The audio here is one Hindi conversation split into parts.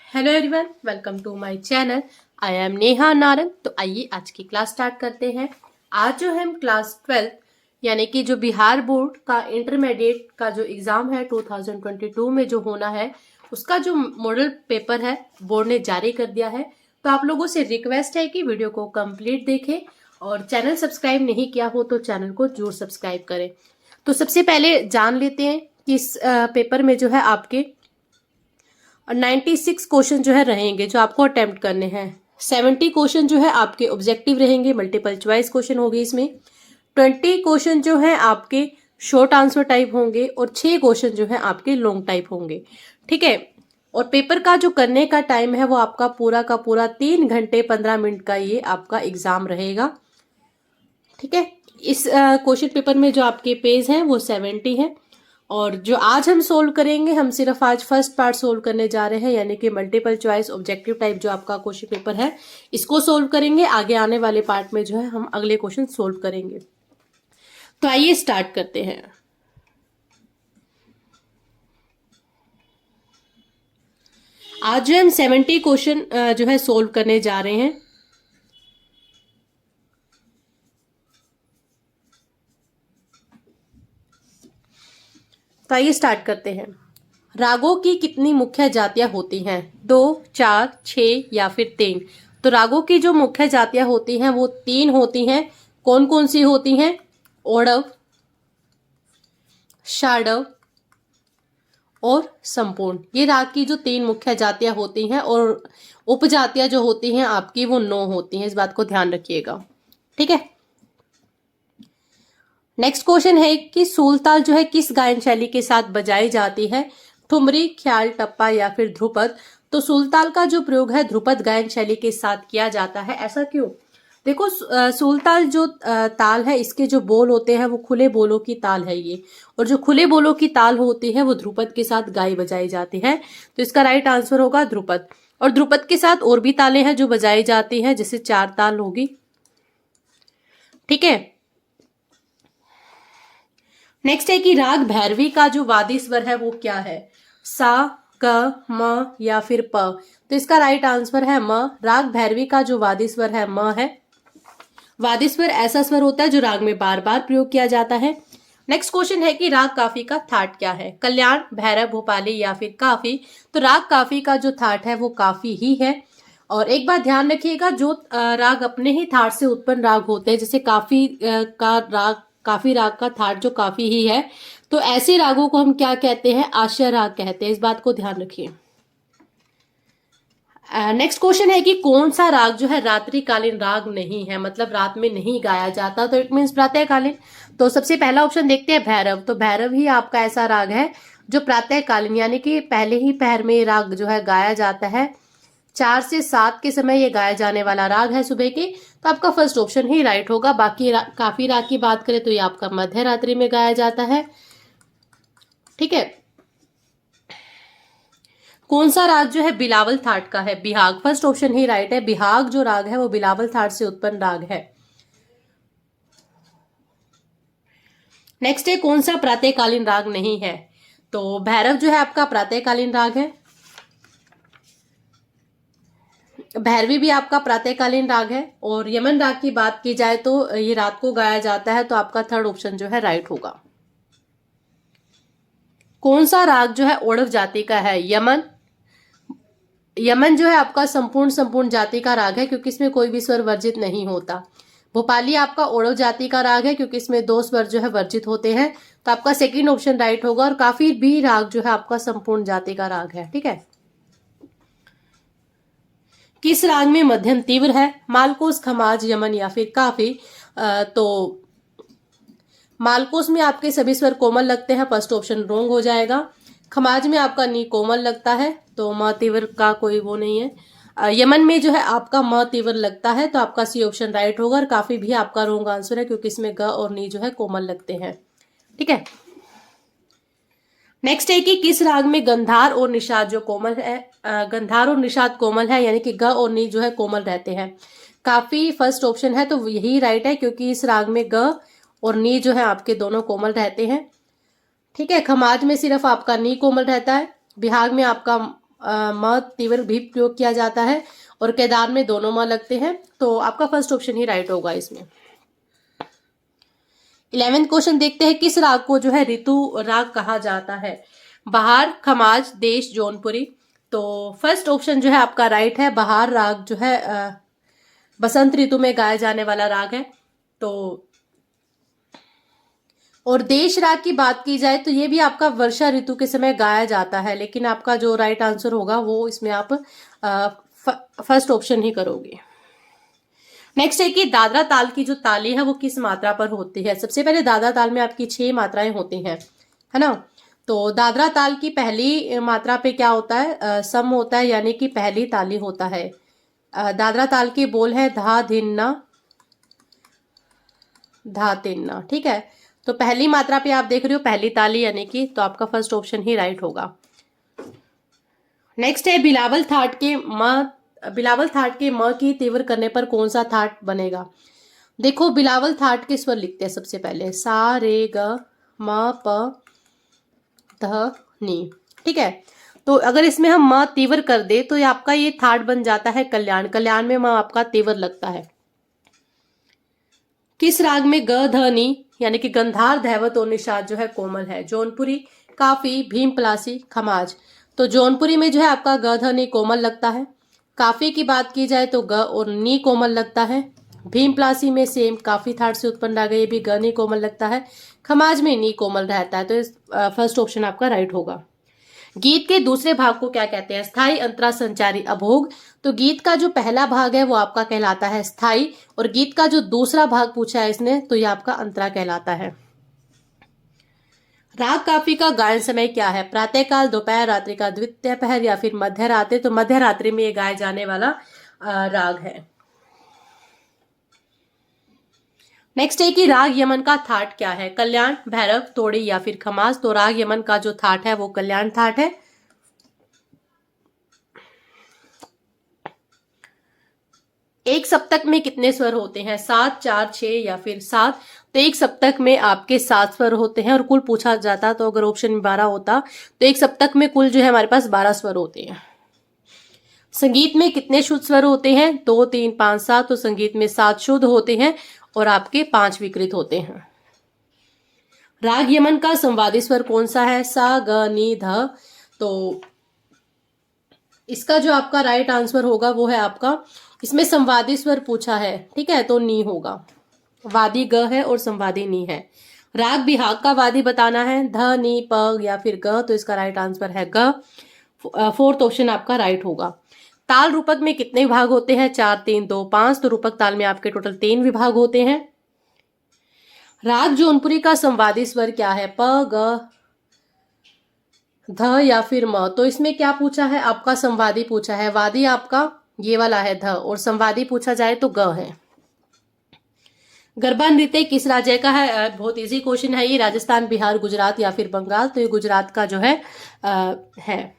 Hello everyone, welcome to my channel. I am Neha Narang. तो आइए आज की क्लास स्टार्ट करते हैं। आज जो हम क्लास 12 यानी कि जो बिहार बोर्ड का इंटरमीडिएट का जो एग्जाम है 2022 में जो होना है, उसका जो मॉडल पेपर है बोर्ड ने जारी कर दिया है। तो आप लोगों से रिक्वेस्ट है कि वीडियो को कंप्लीट देखें और चैनल सब्सक्राइब नहीं किया हो तो चैनल को जरूर सब्सक्राइब करें। तो सबसे पहले जान लेते हैं कि इस पेपर में जो है आपके 96 क्वेश्चन जो है रहेंगे जो आपको अटेम्प्ट करने हैं। 70 क्वेश्चन जो है आपके ऑब्जेक्टिव रहेंगे, मल्टीपल चॉइस क्वेश्चन होगी इसमें। 20 क्वेश्चन जो है आपके शॉर्ट आंसर टाइप होंगे और 6 क्वेश्चन जो है आपके लॉन्ग टाइप होंगे। ठीक है। और पेपर का जो करने का टाइम है वो आपका पूरा का पूरा 3 घंटे 15 मिनट का ये आपका एग्जाम रहेगा। ठीक है। इस क्वेश्चन पेपर में जो आपके पेज हैं वो 70 है और जो आज हम सोल्व करेंगे, हम सिर्फ आज फर्स्ट पार्ट सोल्व करने जा रहे हैं, यानी कि मल्टीपल चॉइस ऑब्जेक्टिव टाइप जो आपका क्वेश्चन पेपर है इसको सोल्व करेंगे। आगे आने वाले पार्ट में जो है हम अगले क्वेश्चन सोल्व करेंगे। तो आइए स्टार्ट करते हैं। आज जो हम 70 क्वेश्चन जो है सोल्व करने जा रहे हैं। तो आइए स्टार्ट करते हैं। रागों की कितनी मुख्य जातियां होती हैं? 2, 4, 6 या फिर 3? तो रागों की जो मुख्य जातियां होती हैं वो 3 होती हैं। कौन कौन सी होती हैं? औडव, शाडव और संपूर्ण। ये राग की जो 3 मुख्य जातियां होती हैं और उपजातियां जो होती हैं आपकी वो 9 होती हैं। इस बात को ध्यान रखिएगा। ठीक है। नेक्स्ट क्वेश्चन है कि सूलताल जो है किस गायन शैली के साथ बजाई जाती है? ठुमरी, ख्याल, टप्पा या फिर ध्रुपद? तो सूलताल का जो प्रयोग है ध्रुपद गायन शैली के साथ किया जाता है। ऐसा क्यों? देखो, सूलताल जो ताल है इसके जो बोल होते हैं वो खुले बोलों की ताल है ये, और जो खुले बोलों की ताल होती है वो ध्रुपद के साथ गाई बजाई जाती है। तो इसका राइट आंसर होगा ध्रुपद। और ध्रुपद के साथ और भी तालें हैं जो बजाई जाती हैं, जैसे 4 ताल होगी। ठीक है। नेक्स्ट है कि राग भैरवी का जो वादी स्वर है वो क्या है? सा, क, म या फिर प? तो इसका राइट आंसर है म। राग भैरवी का जो वादी स्वर है म है। वादी स्वर ऐसा स्वर होता है जो राग में बार बार प्रयोग किया जाता है। नेक्स्ट क्वेश्चन है कि राग काफी का थाट क्या है? कल्याण, भैरव, भोपाली या फिर काफी? तो राग काफी का जो थाट है वो काफी ही है। और एक बात ध्यान रखिएगा, जो राग अपने ही थाट से उत्पन्न राग होते हैं, जैसे काफी राग का थाट जो काफी ही है, तो ऐसे रागों को हम क्या कहते हैं? आश्रय राग कहते हैं। इस बात को ध्यान रखिए। नेक्स्ट क्वेश्चन है कि कौन सा राग जो है रात्रिकालीन राग नहीं है, मतलब रात में नहीं गाया जाता, तो इट मीन्स प्रातःकालीन। तो सबसे पहला ऑप्शन देखते हैं भैरव। तो भैरव ही आपका ऐसा राग है जो प्रातःकालीन यानी कि पहले ही पहर में राग जो है गाया जाता है। 4 से 7 के समय ये गाया जाने वाला राग है सुबह के। तो आपका फर्स्ट ऑप्शन ही राइट होगा। बाकी काफी राग की बात करें तो ये आपका मध्य रात्रि में गाया जाता है। ठीक है। कौन सा राग जो है बिलावल थाट का है? बिहाग। फर्स्ट ऑप्शन ही राइट है। बिहाग जो राग है वो बिलावल थाट से उत्पन्न राग है। नेक्स्ट है कौन सा प्रातःकालीन राग नहीं है? तो भैरव जो है आपका प्रातःकालीन राग है। भैरवी भी आपका प्रातःकालीन राग है। और यमन राग की बात की जाए तो ये रात को गाया जाता है, तो आपका थर्ड ऑप्शन जो है राइट होगा। कौन सा राग जो है औडव जाति का है? यमन। यमन जो है आपका संपूर्ण जाति का राग है क्योंकि इसमें कोई भी स्वर वर्जित नहीं होता। भोपाली आपका औडव जाति का राग है क्योंकि इसमें 2 स्वर जो है वर्जित होते हैं। तो आपका सेकंड ऑप्शन राइट होगा। और काफी भी राग जो है आपका संपूर्ण जाति का राग है। ठीक है। किस राग में मध्यम तीव्र है? मालकोस, खमाज, यमन या फिर काफी? तो मालकोस में आपके सभी स्वर कोमल लगते हैं। फर्स्ट ऑप्शन रॉन्ग हो जाएगा। खमाज में आपका नी कोमल लगता है, तो म तीव्र का कोई वो नहीं है। यमन में जो है आपका म तीव्र लगता है, तो आपका सी ऑप्शन राइट होगा। और काफी भी आपका रॉन्ग आंसर है क्योंकि इसमें ग और नी जो है कोमल लगते हैं। ठीक है। नेक्स्ट है कि किस राग में गंधार और निषाद जो कोमल है, गंधार और निषाद कोमल है, यानी कि ग और नी जो है कोमल रहते हैं। काफी फर्स्ट ऑप्शन है, तो यही राइट है क्योंकि इस राग में ग और नी जो है आपके दोनों कोमल रहते हैं। ठीक है। खमाज में सिर्फ आपका नी कोमल रहता है। बिहाग में आपका म तीव्र भी प्रयोग किया जाता है और केदार में दोनों म लगते हैं। तो आपका फर्स्ट ऑप्शन ही राइट होगा इसमें। 11th क्वेश्चन देखते हैं, किस राग को जो है ऋतु राग कहा जाता है? बहार, खमाज, देश, जौनपुरी। तो फर्स्ट ऑप्शन जो है आपका राइट है। बहार राग जो है बसंत ऋतु में गाया जाने वाला राग है। तो और देश राग की बात की जाए तो ये भी आपका वर्षा ऋतु के समय गाया जाता है, लेकिन आपका जो राइट आंसर होगा वो इसमें आप फर्स्ट ऑप्शन ही करोगे। नेक्स्ट है कि दादरा ताल की जो ताली है वो किस मात्रा पर होती है? सबसे पहले दादरा ताल में आपकी 6 मात्राएं होती हैं, है ना। तो दादरा ताल की पहली मात्रा पे क्या होता है? सम होता है, यानी कि पहली ताली होता है। दादरा ताल के बोल है धा धिन्ना धा तिन्ना, ठीक है। तो पहली मात्रा पे आप देख रहे हो पहली ताली, यानी कि तो आपका फर्स्ट ऑप्शन ही राइट होगा। नेक्स्ट है बिलावल थाट के म की तीव्र करने पर कौन सा थाट बनेगा? देखो बिलावल थाट के स्वर लिखते हैं सबसे पहले, सा रे ग म प ध नी, ठीक है। तो अगर इसमें हम म तीव्र कर दे तो आपका ये थाट बन जाता है कल्याण। कल्याण में म आपका तीव्र लगता है। किस राग में ग ध नी यानी कि गंधार, धैवत और निषाद जो है कोमल है? जौनपुरी, काफी, भीम पलासी, खमाज। तो जौनपुरी में जो है आपका ग ध नी कोमल लगता है। काफी की बात की जाए तो ग और नी कोमल लगता है। भीम पलासी में सेम काफी थाट से उत्पन्न राग है, ये भी ग नी कोमल लगता है। खमाज में नी कोमल रहता है। तो इस फर्स्ट ऑप्शन आपका राइट होगा। गीत के दूसरे भाग को क्या कहते हैं? स्थाई, अंतरा, संचारी, अभोग। तो गीत का जो पहला भाग है वो आपका कहलाता है स्थाई, और गीत का जो दूसरा भाग पूछा है इसने तो ये आपका अंतरा कहलाता है। राग काफी का गायन समय क्या है? प्रातःकाल, दोपहर, रात्रि का द्वितीय पहर या फिर मध्य रात्रि। तो मध्य रात्रि में ये गाया जाने वाला राग है। नेक्स्ट है कि राग यमन का थाट क्या है? कल्याण, भैरव, तोड़ी या फिर खमास। तो राग यमन का जो थाट है वो कल्याण थाट है। एक सप्तक में कितने स्वर होते हैं? 7, 4, 6 या फिर 7। तो एक सप्तक में आपके 7 स्वर होते हैं, और कुल पूछा जाता तो अगर ऑप्शन में 12 होता तो एक सप्तक में कुल जो है हमारे पास 12 स्वर होते हैं। संगीत में कितने शुद्ध स्वर होते हैं? 2, 3, 5, 7। तो संगीत में 7 शुद्ध होते हैं और आपके 5 विकृत होते हैं। राग यमन का संवादी स्वर कौन सा है? सा, ग, नी, ध। तो इसका जो आपका राइट आंसर होगा वो है आपका, इसमें संवादी स्वर पूछा है, ठीक है, तो नी होगा। वादी ग है और संवादी नी है। राग बिहाग का वादी बताना है, ध, नी, प या फिर ग। तो इसका राइट आंसर है ग। फोर्थ ऑप्शन आपका राइट होगा। ताल रूपक में कितने विभाग होते हैं? 4, 3, 2, 5। तो रूपक ताल में आपके टोटल 3 विभाग होते हैं। राग जौनपुरी का संवादी स्वर क्या है? प, ग, ध या फिर म। तो इसमें क्या पूछा है? आपका संवादी पूछा है। वादी आपका ये वाला है ध, और संवादी पूछा जाए तो ग है। गरबा नृत्य किस राज्य का है? बहुत इजी क्वेश्चन है ये। राजस्थान, बिहार, गुजरात या फिर बंगाल। तो ये गुजरात का जो है।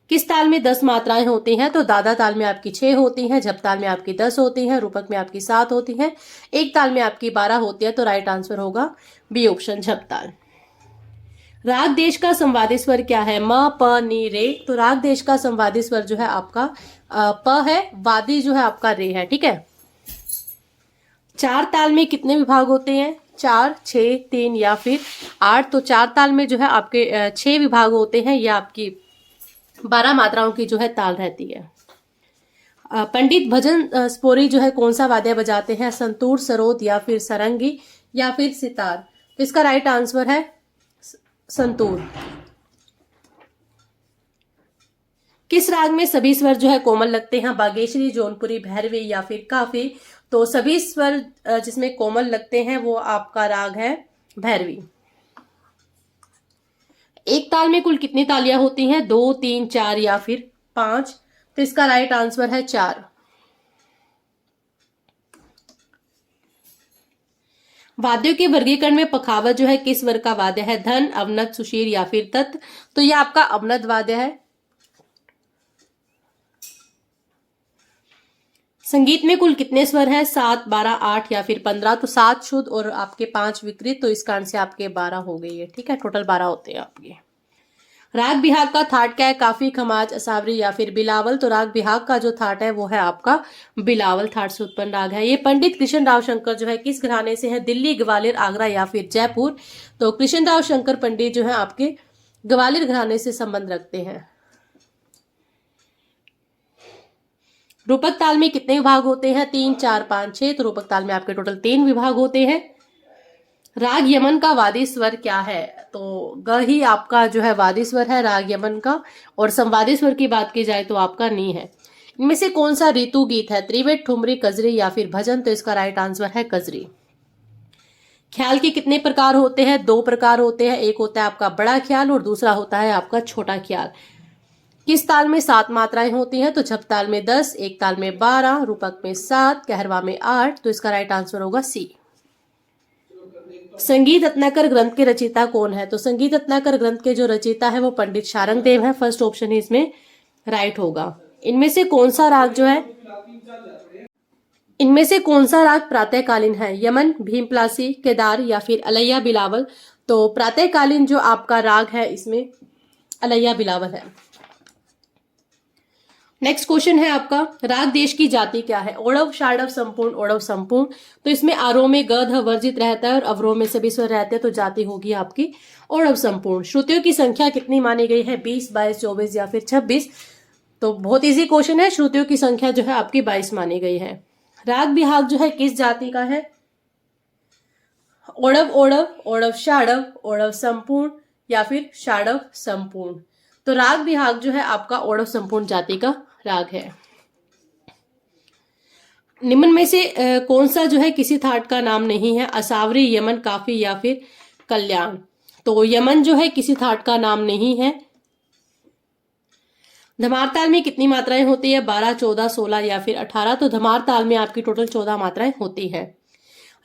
किस ताल में 10 मात्राएं होती हैं? तो दादा ताल में आपकी 6 होती हैं, झप ताल में आपकी 10 होती हैं, रूपक में आपकी 7 होती हैं, एक ताल में आपकी 12 होती है। तो राइट आंसर होगा बी ऑप्शन, झप ताल। राग देश का संवादी स्वर क्या है? म, प, नी, रे। तो राग देश का संवादी स्वर जो है आपका प है, वादी जो है आपका रे है, ठीक है। 4 ताल में कितने विभाग होते हैं? 4, 6, 3 या फिर 8। तो 4 ताल में जो है आपके 6 विभाग होते हैं। यह आपकी 12 मात्राओं की जो है ताल रहती है। पंडित भजन स्पोरी जो है कौन सा वाद्य बजाते हैं? संतूर, सरोद या फिर सरंगी या फिर सितार। तो इसका राइट आंसर है संतूर। किस राग में सभी स्वर जो है कोमल लगते हैं? बागेश्वरी, जौनपुरी, भैरवी या फिर काफी। तो सभी स्वर जिसमें कोमल लगते हैं वो आपका राग है भैरवी। एक ताल में कुल कितनी तालियां होती हैं? 2, 3, 4 या फिर 5। तो इसका राइट आंसर है 4। वाद्यों के वर्गीकरण में पखावज जो है किस वर्ग का वाद्य है? धन, अवनत, सुशीर या फिर तत्। तो यह आपका अवनत वाद्य है। संगीत में कुल कितने स्वर हैं? 7, 12, 8 या फिर 15। तो 7 शुद्ध और आपके 5 विकृत। तो इस कारण से आपके 12 हो गई है, ठीक है। टोटल 12 होते हैं आपके। राग बिहाग का थाट क्या है? काफी, खमाज, असावरी या फिर बिलावल। तो राग बिहाग का जो थाट है वो है आपका बिलावल थाट से उत्पन्न राग है। ये पंडित कृष्ण राव शंकर जो है किस घराने से है? दिल्ली, ग्वालियर, आगरा या फिर जयपुर। तो कृष्ण राव शंकर पंडित जो है आपके ग्वालियर घराने से संबंध रखते हैं। रूपक ताल में कितने विभाग होते हैं? 3, 4, 5, 6। तो रूपक ताल में आपके टोटल 3 विभाग होते हैं। राग यमन का वादी स्वर क्या है? तो ग ही आपका जो है वादी स्वर है राग यमन का, और संवादी स्वर की बात की जाए तो आपका नी है। इनमें से कौन सा ऋतु गीत है? त्रिवेद, ठुमरी, कजरी या फिर भजन। तो इसका राइट आंसर है कजरी। ख्याल के कितने प्रकार होते हैं? 2 प्रकार होते हैं। एक होता है आपका बड़ा ख्याल और दूसरा होता है आपका छोटा ख्याल। किस ताल में 7 मात्राएं होती हैं? तो झप ताल में 10, एक ताल में 12, रूपक में 7, कहरवा में 8। तो इसका राइट आंसर होगा सी। संगीत रत्नाकर ग्रंथ के रचयिता कौन है? तो संगीत रत्नाकर ग्रंथ के जो रचयिता है वो पंडित शारंग देव है। फर्स्ट ऑप्शन ही इसमें राइट होगा। इनमें से कौन सा राग जो है, इनमें से कौन सा राग प्रातःकालीन है? यमन, भीमप्लासी, केदार या फिर अलैया बिलावल। तो प्रातःकालीन जो आपका राग है इसमें अलैया बिलावल है। नेक्स्ट क्वेश्चन है आपका, राग देश की जाति क्या है? ओड़व, शाड़व, संपूर्ण, ओड़व, संपूर्ण। तो इसमें आरोह में ग ध वर्जित रहता है और अवरोह में सभी स्वर रहते हैं, तो जाति होगी आपकी ओड़व संपूर्ण। श्रुतियों की संख्या कितनी मानी गई है? 20, 22, 24 या फिर 26। तो बहुत इजी क्वेश्चन है। श्रुतियों की संख्या जो है आपकी 22 मानी गई है। राग बिहाग जो है किस जाति का है? ओड़व, ओड़व, ओड़व शाड़व, ओड़व संपूर्ण या फिर शाड़व संपूर्ण। तो राग बिहाग जो है आपका ओड़व संपूर्ण जाति का राग है। निम्न में से कौन सा जो है किसी थाट का नाम नहीं है? असावरी, यमन, काफी या फिर कल्याण। तो यमन जो है किसी थाट का नाम नहीं है। धमार ताल में कितनी मात्राएं होती है? 12, 14, 16 या फिर 18। तो धमार ताल में आपकी टोटल 14 मात्राएं होती है।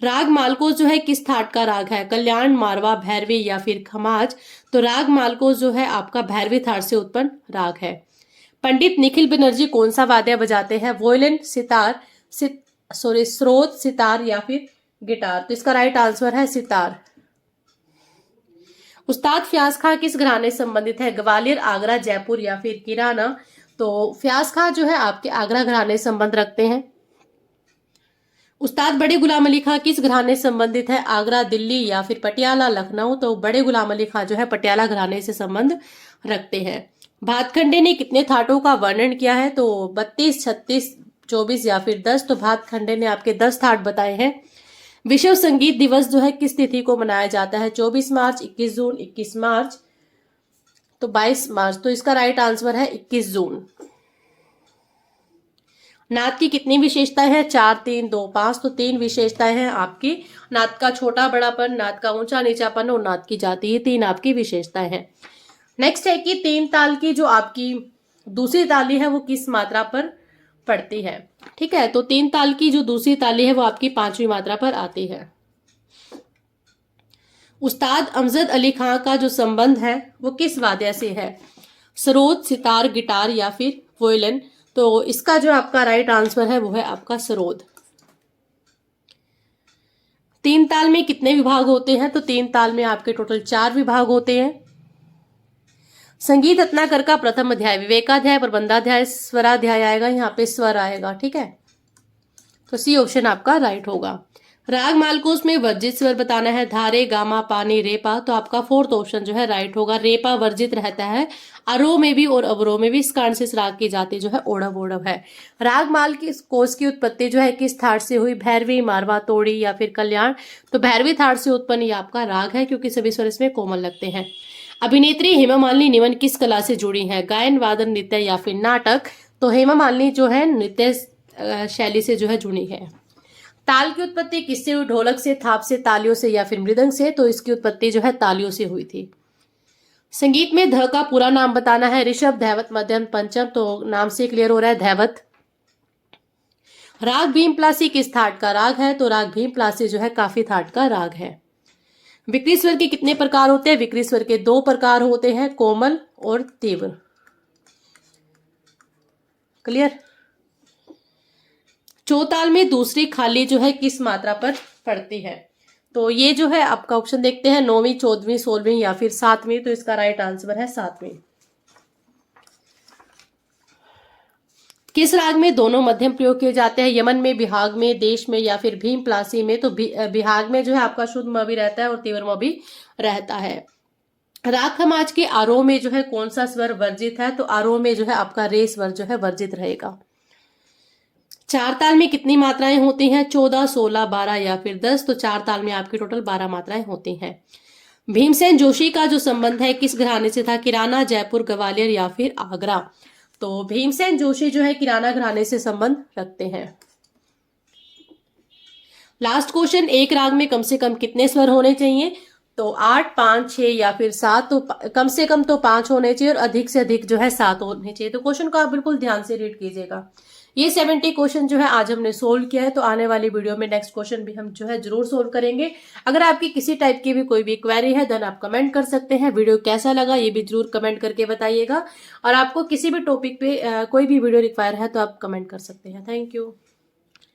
राग मालकोस जो है किस थाट का राग है? कल्याण, मारवा, भैरवी या फिर खमाज। तो राग मालकोस जो है आपका भैरवी थाट से उत्पन्न राग है। पंडित निखिल बनर्जी कौन सा वाद्य बजाते हैं? वोयलिन, सितार, स्रोत, सितार या फिर गिटार। तो इसका राइट आंसर है सितार। उस्ताद फ्याज खां किस घराने से संबंधित है? ग्वालियर, आगरा, जयपुर या फिर किराना। तो फ्याज खां जो है आपके आगरा घराने से संबंध रखते हैं। उस्ताद बड़े गुलाम अली खां किस घराने से संबंधित है? आगरा, दिल्ली या फिर पटियाला, लखनऊ। तो बड़े गुलाम अली खां जो है पटियाला घराने से संबंध रखते हैं। भातखंडे ने कितने थाटों का वर्णन किया है? तो 32, 36, 24 या फिर 10। तो भातखंडे ने आपके 10 थाट बताए हैं। विश्व संगीत दिवस जो है किस तिथि को मनाया जाता है? 24 मार्च, 21 जून, 21 मार्च, तो 22 मार्च। तो इसका राइट आंसर है 21 जून। नाद की कितनी विशेषताएं हैं? 4, 3, 2, 5। तो 3 विशेषताएं हैं आपकी। नाद का छोटा बड़ापन, नाद का ऊंचा नीचापन और नाद की जाति, ये 3 आपकी विशेषताएं हैं। नेक्स्ट है कि 3 ताल की जो आपकी दूसरी ताली है वो किस मात्रा पर पड़ती है? ठीक है, तो 3 ताल की जो दूसरी ताली है वो आपकी 5वीं मात्रा पर आती है। उस्ताद अमजद अली खां का जो संबंध है वो किस वाद्य से है? सरोद, सितार, गिटार या फिर वोयलिन। तो इसका जो आपका राइट आंसर है वो है आपका सरोद। 3 ताल में कितने विभाग होते हैं? तो 3 ताल में आपके टोटल 4 विभाग होते हैं। संगीत रत्नाकर का प्रथम अध्याय विवेकाध्याय, प्रबंधाध्याय, स्वराध्याय आएगा, यहाँ पे स्वर आएगा। ठीक है, तो सी ऑप्शन आपका राइट होगा। राग मालकोस में वर्जित स्वर बताना है, धारे, गामा, पानी, रेपा। तो आपका 4th ऑप्शन जो है राइट होगा। रेपा वर्जित रहता है आरोह में भी और अवरोह में भी। इस कारण से इस राग की जाति जो है ओड़व ओड़व है। राग माल की कोस की उत्पत्ति जो है किस थाट से हुई? भैरवी, मारवा, तोड़ी या फिर कल्याण। तो भैरवी थाट से उत्पन्न ये आपका राग है, क्योंकि सभी स्वर इसमें कोमल लगते हैं। अभिनेत्री हेमा मालिनी निमन किस कला से जुड़ी है? गायन, वादन, नृत्य या फिर नाटक। तो हेमा मालिनी जो है नृत्य शैली से जो है जुड़ी है। ताल की उत्पत्ति किससे हुई? ढोलक से, थाप से, तालियों से या फिर मृदंग से। तो इसकी उत्पत्ति जो है तालियों से हुई थी। संगीत में ध का पूरा नाम बताना है। ऋषभ, धैवत, मध्यम, पंचम। तो नाम से क्लियर हो रहा है धैवत। राग भीमप्लासी किस थाट का राग है? तो राग भीमप्लासी जो है काफी थाट का राग है। विकृत स्वर के कितने प्रकार होते हैं? विकृत स्वर के 2 प्रकार होते हैं, कोमल और तीव्र। क्लियर। चौताल में दूसरी खाली जो है किस मात्रा पर पड़ती है? तो ये जो है आपका ऑप्शन देखते हैं 9वीं, 14वीं, 16वीं या फिर 7वीं, तो इसका राइट आंसर है 7वीं। किस राग में दोनों मध्यम प्रयोग किए जाते हैं? यमन में, बिहाग में, देश में या फिर भीम प्लासी में? तो बिहाग में जो है आपका शुद्ध म भी रहता है और तीव्र म भी रहता है। राग खमाज के आरोह में जो है कौन सा स्वर वर्जित है? तो आरोह में जो है आपका रे स्वर जो है वर्जित रहेगा। चार ताल में कितनी मात्राएं होती हैं? 14, 16, 12 या फिर 10? तो चार ताल में आपकी टोटल 12 मात्राएं होती हैं। भीमसेन जोशी का जो संबंध है किस घराने से था? किराना, जयपुर, ग्वालियर या फिर आगरा? तो भीमसेन जोशी जो है किराना घराने से संबंध रखते हैं। लास्ट क्वेश्चन, एक राग में कम से कम कितने स्वर होने चाहिए? तो 8, 5, 6 या फिर 7? तो कम से कम तो 5 होने चाहिए और अधिक से अधिक जो है 7 होने चाहिए। तो क्वेश्चन को आप बिल्कुल ध्यान से रीड कीजिएगा। ये 70 क्वेश्चन जो है आज हमने सोल्व किया है, तो आने वाली वीडियो में नेक्स्ट क्वेश्चन भी हम जो है जरूर सोल्व करेंगे। अगर आपकी किसी टाइप की भी कोई भी क्वेरी है देन आप कमेंट कर सकते हैं। वीडियो कैसा लगा ये भी जरूर कमेंट करके बताइएगा, और आपको किसी भी टॉपिक पे कोई भी वीडियो रिक्वायर है तो आप कमेंट कर सकते हैं। Thank you.